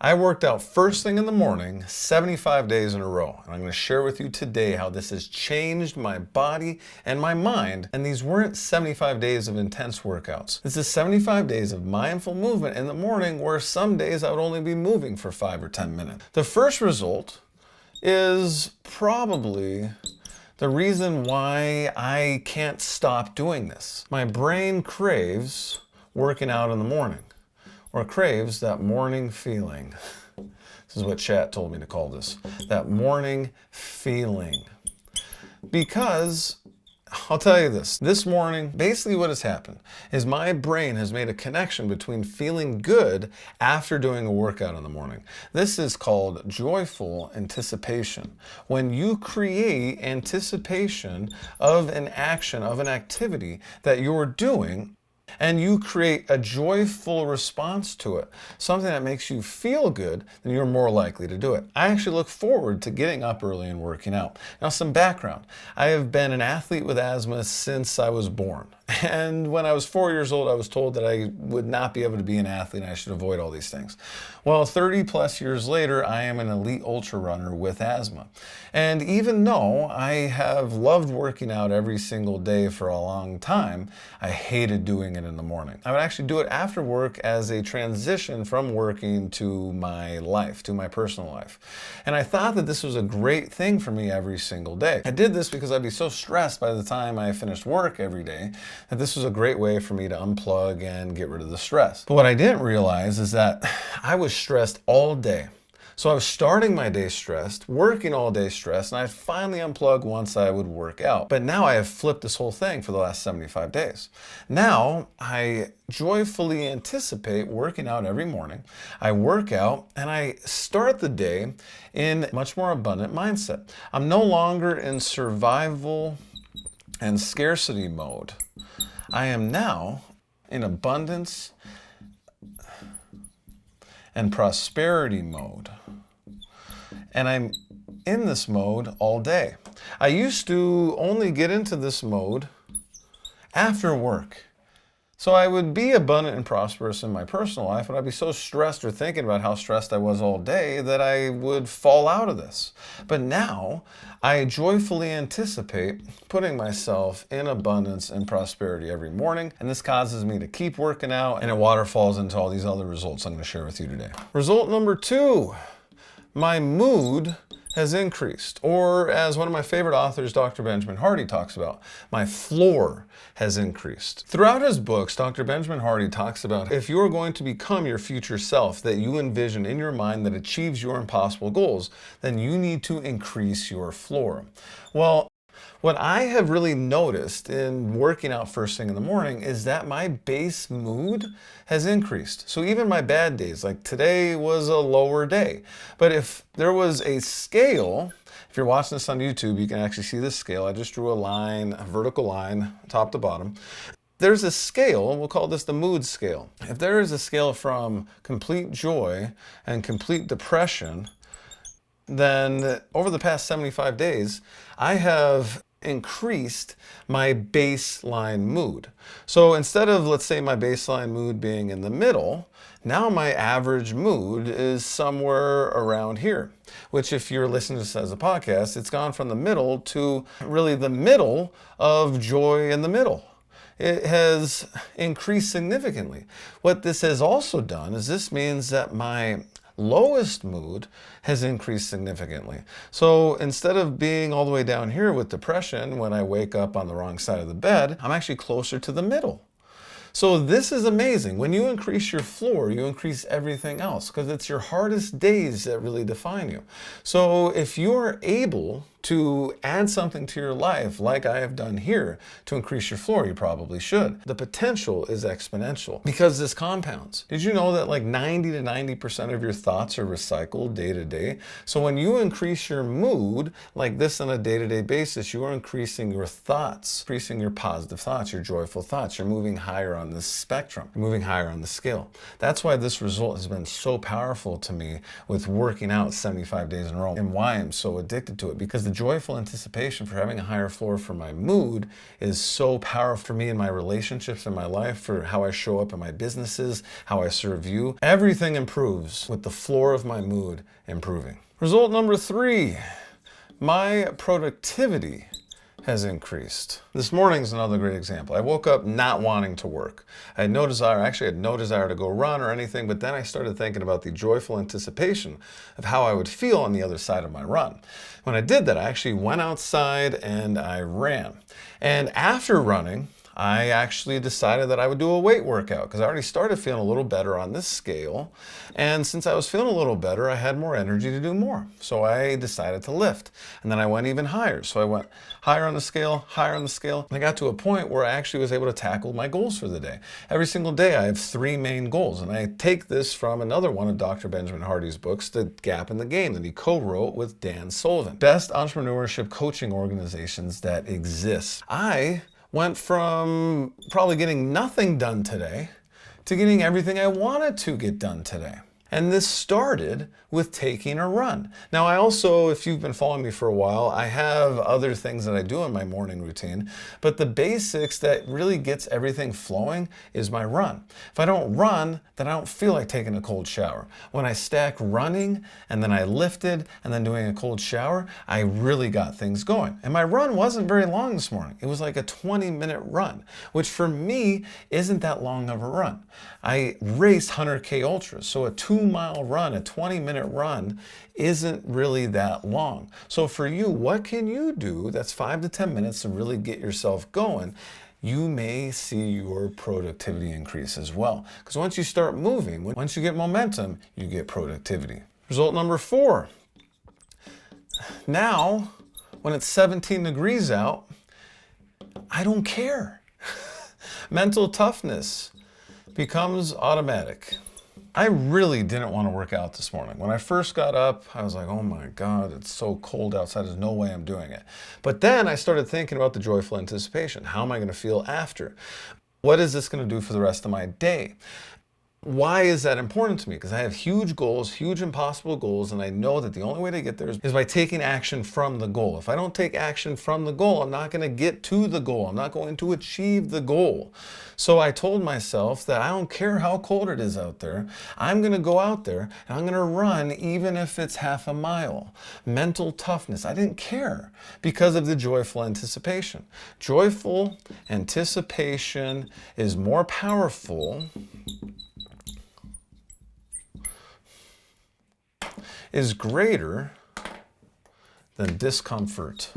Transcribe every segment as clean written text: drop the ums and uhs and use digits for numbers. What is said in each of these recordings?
I worked out first thing in the morning, 75 days in a row. And I'm going to share with you today how this has changed my body and my mind. And these weren't 75 days of intense workouts. This is 75 days of mindful movement in the morning, where some days I would only be moving for 5 or 10 minutes. The first result is probably the reason why I can't stop doing this. My brain craves working out in the morning, or craves that morning feeling. This is what chat told me to call this, that morning feeling. Because I'll tell you this morning, basically what has happened is my brain has made a connection between feeling good after doing a workout in the morning. This is called joyful anticipation. When you create anticipation of an action, of an activity that you're doing, and you create a joyful response to it, something that makes you feel good, then you're more likely to do it. I actually look forward to getting up early and working out. Now, some background. I have been an athlete with asthma since I was born. And when I was 4 years old, I was told that I would not be able to be an athlete and I should avoid all these things. Well, 30 plus years later, I am an elite ultra runner with asthma. And even though I have loved working out every single day for a long time, I hated doing it in the morning. I would actually do it after work as a transition from working to my life, to my personal life. And I thought that this was a great thing for me every single day. I did this because I'd be so stressed by the time I finished work every day that this was a great way for me to unplug and get rid of the stress. But what I didn't realize is that I was stressed all day. So I was starting my day stressed, working all day stressed, and I'd finally unplug once I would work out. But now I have flipped this whole thing for the last 75 days. Now I joyfully anticipate working out every morning. I work out and I start the day in a much more abundant mindset. I'm no longer in survival and scarcity mode. I am now in abundance and prosperity mode. And I'm in this mode all day. I used to only get into this mode after work. So I would be abundant and prosperous in my personal life, but I'd be so stressed or thinking about how stressed I was all day that I would fall out of this. But now I joyfully anticipate putting myself in abundance and prosperity every morning, and this causes me to keep working out, and it waterfalls into all these other results I'm going to share with you today. Result number 2, my mood has increased, or as one of my favorite authors, Dr. Benjamin Hardy, talks about, my floor has increased. Throughout his books, Dr. Benjamin Hardy talks about if you're going to become your future self that you envision in your mind that achieves your impossible goals, then you need to increase your floor. Well, what I have really noticed in working out first thing in the morning is that my base mood has increased. So even my bad days, like today was a lower day. But if there was a scale, if you're watching this on YouTube, you can actually see this scale. I just drew a line, a vertical line, top to bottom. There's a scale, we'll call this the mood scale. If there is a scale from complete joy and complete depression, then over the past 75 days, I have increased my baseline mood. So instead of, let's say, my baseline mood being in the middle, now my average mood is somewhere around here, which if you're listening to this as a podcast, it's gone from the middle to really the middle of joy in the middle. It has increased significantly. What this has also done is this means that my lowest mood has increased significantly. So instead of being all the way down here with depression when I wake up on the wrong side of the bed, I'm actually closer to the middle. So this is amazing. When you increase your floor, you increase everything else, because it's your hardest days that really define you. So if you're able to add something to your life, like I have done here, to increase your floor, you probably should. The potential is exponential because this compounds. Did you know that like 90 to 90% of your thoughts are recycled day to day? So when you increase your mood like this on a day-to-day basis, you are increasing your thoughts, increasing your positive thoughts, your joyful thoughts. You're moving higher on this spectrum. You're moving higher on the scale. That's why this result has been so powerful to me with working out 75 days in a row, and why I'm so addicted to it, because the the joyful anticipation for having a higher floor for my mood is so powerful for me in my relationships in my life, for how I show up in my businesses, how I serve you. Everything improves with the floor of my mood improving. Result number 3, my productivity has increased. This morning's another great example. I woke up not wanting to work. I had no desire, actually had no desire to go run or anything, but then I started thinking about the joyful anticipation of how I would feel on the other side of my run. When I did that, I actually went outside and I ran. And after running, I actually decided that I would do a weight workout because I already started feeling a little better on this scale. And since I was feeling a little better, I had more energy to do more. So I decided to lift. And then I went even higher. So I went higher on the scale, higher on the scale. And I got to a point where I actually was able to tackle my goals for the day. Every single day I have 3 main goals. And I take this from another one of Dr. Benjamin Hardy's books, The Gap in the Game, that he co-wrote with Dan Sullivan. Best entrepreneurship coaching organizations that exist. I went from probably getting nothing done today to getting everything I wanted to get done today. And this started with taking a run. Now, I also, if you've been following me for a while, I have other things that I do in my morning routine, but the basics that really gets everything flowing is my run. If I don't run, then I don't feel like taking a cold shower. When I stack running and then I lifted and then doing a cold shower, I really got things going. And my run wasn't very long this morning. It was like a 20-minute run, which for me isn't that long of a run. I raced 100K Ultras, so a 2-mile run, a 20-minute run isn't really that long. So for you, what can you do that's 5 to 10 minutes to really get yourself going? You may see your productivity increase as well. Because once you start moving, once you get momentum, you get productivity. Result number 4. Now, when it's 17 degrees out, I don't care. Mental toughness becomes automatic. I really didn't want to work out this morning. When I first got up, I was like, oh my God, it's so cold outside. There's no way I'm doing it. But then I started thinking about the joyful anticipation. How am I going to feel after? What is this going to do for the rest of my day? Why is that important to me? Because I have huge goals, huge impossible goals, and I know that the only way to get there is by taking action from the goal. If I don't take action from the goal, I'm not going to get to the goal. I'm not going to achieve the goal. So I told myself that I don't care how cold it is out there. I'm going to go out there and I'm going to run even if it's half a mile. Mental toughness. I didn't care because of the joyful anticipation. Joyful anticipation is more powerful is greater than discomfort.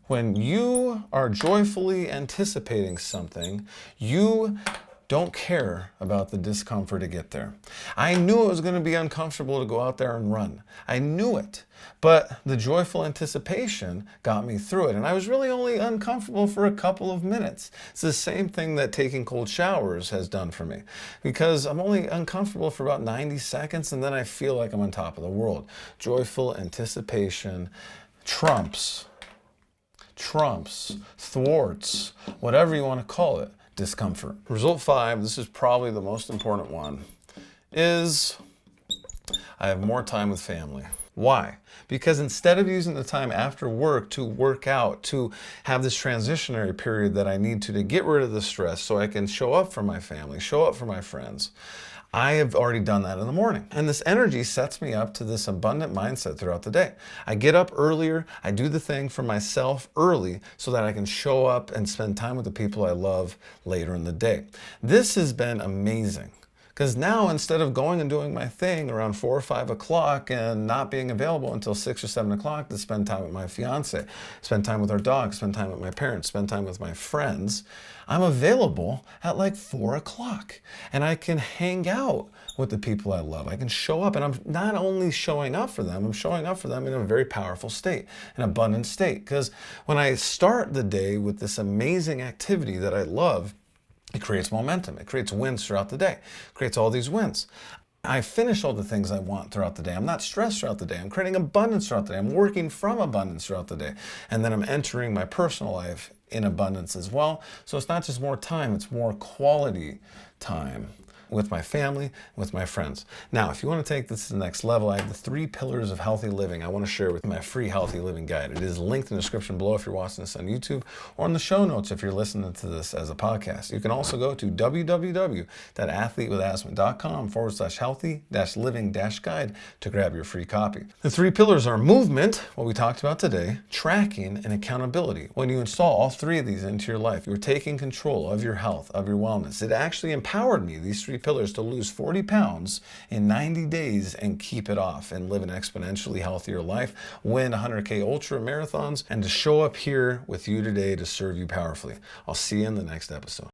When you are joyfully anticipating something, you don't care about the discomfort to get there. I knew it was going to be uncomfortable to go out there and run. I knew it. But the joyful anticipation got me through it. And I was really only uncomfortable for a couple of minutes. It's the same thing that taking cold showers has done for me. Because I'm only uncomfortable for about 90 seconds and then I feel like I'm on top of the world. Joyful anticipation trumps, thwarts, whatever you want to call it, discomfort. Result 5, this is probably the most important one, is I have more time with family. Why? Because instead of using the time after work to work out, to have this transitionary period that I need to get rid of the stress so I can show up for my family, show up for my friends, I have already done that in the morning. And this energy sets me up to this abundant mindset throughout the day. I get up earlier, I do the thing for myself early so that I can show up and spend time with the people I love later in the day. This has been amazing. Because now instead of going and doing my thing around 4 or 5 o'clock and not being available until 6 or 7 o'clock to spend time with my fiance, spend time with our dog, spend time with my parents, spend time with my friends, I'm available at like 4 o'clock. And I can hang out with the people I love. I can show up, and I'm not only showing up for them, I'm showing up for them in a very powerful state, an abundant state. Because when I start the day with this amazing activity that I love, it creates momentum. It creates wins throughout the day. It creates all these wins. I finish all the things I want throughout the day. I'm not stressed throughout the day. I'm creating abundance throughout the day. I'm working from abundance throughout the day. And then I'm entering my personal life in abundance as well. So it's not just more time, it's more quality time with my family, with my friends. Now, if you want to take this to the next level, I have the 3 pillars of healthy living I want to share with my free healthy living guide. It is linked in the description below if you're watching this on YouTube, or in the show notes if you're listening to this as a podcast. You can also go to www.athletewithasthma.com/healthy-living-guide to grab your free copy. The 3 pillars are movement, what we talked about today, tracking, and accountability. When you install all 3 of these into your life, you're taking control of your health, of your wellness. It actually empowered me, these 3 pillars, to lose 40 pounds in 90 days and keep it off and live an exponentially healthier life, win 100K ultra marathons, and to show up here with you today to serve you powerfully. I'll see you in the next episode.